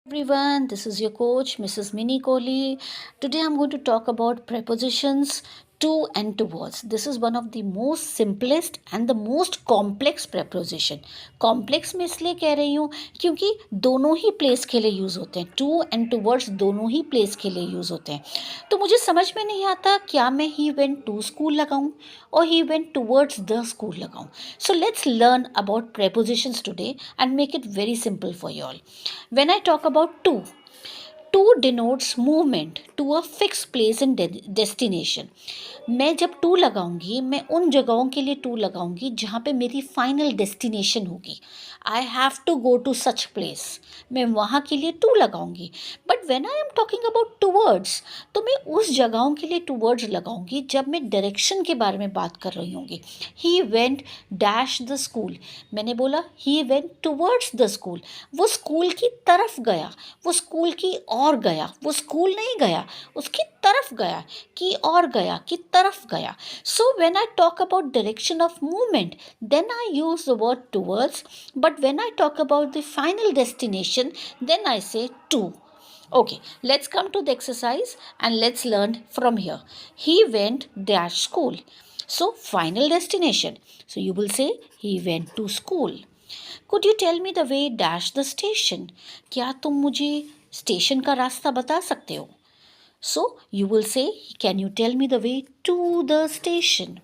Everyone, this is your coach, Mrs. Mini Kohli. Today I'm going to talk about prepositions to and towards. This is one of the most simplest and the most complex preposition. Complex मैं इसलिए कह रही हूँ क्योंकि दोनों ही place के लिए use होते हैं. To and towards दोनों ही प्लेस के लिए यूज़ होते हैं. तो मुझे समझ में नहीं आता क्या मैं he went to school लगाऊं और he went towards the school लगाऊं. So let's learn about prepositions today and make it very simple for you all. When I talk about to denotes movement to a fixed place and destination. मैं जब to लगाऊंगी मैं उन जगहों के लिए to लगाऊंगी जहाँ पे मेरी फाइनल डेस्टिनेशन होगी. I have to go to such place, मैं वहाँ के लिए टू लगाऊंगी. But when I am talking about towards तो मैं उस जगहों के लिए टूवर्ड्स लगाऊंगी जब मैं डायरेक्शन के बारे में बात कर रही होंगी. He went dash the school, मैंने बोला he went towards the school, वो स्कूल की तरफ गया, वो स्कूल की और गया, वो स्कूल नहीं गया, उसकी तरफ गया, की और गया, की तरफ गया. So when I talk about direction of movement, then I use the word towards. But when I talk about the final destination, then I say to. Okay, let's come to the exercise and let's learn from here. He went dash school. So final destination. So you will say he went to school. Could you tell me the way dash the station? क्या तुम मुझे station का रास्ता बता सकते हो? So you will say, can you tell me the way to the station?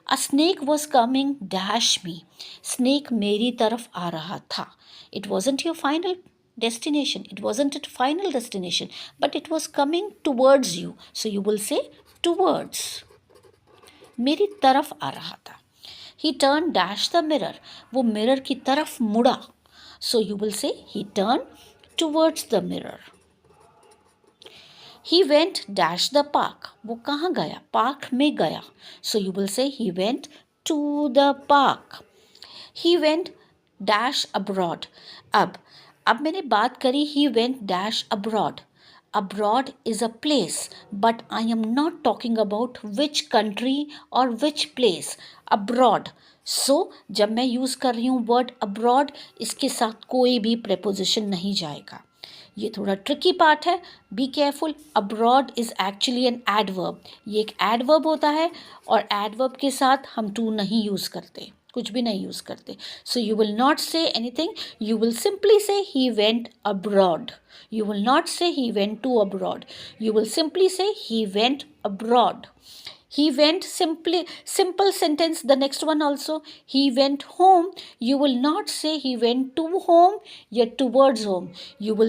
A snake was coming dash me. Snake मेरी तरफ आ रहा था. It wasn't your final destination. It wasn't its final destination, but it was coming towards you. So you will say towards. मेरी तरफ आ रहा था. He turned dash the mirror. वो mirror की तरफ मुड़ा. So you will say he turned towards the mirror. He went dash the park. वो कहाँ गया? पार्क में गया. So you will say he went to the park. He went dash abroad. अब मैंने बात करी he went dash abroad. Abroad is a place, but I am not talking about which country or which place. Abroad. So जब मैं use कर रही हूँ word abroad, इसके साथ कोई भी preposition नहीं जाएगा. ये थोड़ा ट्रिकी पार्ट है. Be careful. Abroad is actually an adverb. ये एक एडवर्ब होता है और एडवर्ब के साथ हम टू नहीं यूज़ करते, कुछ भी नहीं यूज़ करते. So you will not say anything, you will simply say he went abroad. You will not say he went to abroad. You will simply say he went abroad. He went simple sentence. The next one also, he went home. You will not say he went to home, yet towards home. You will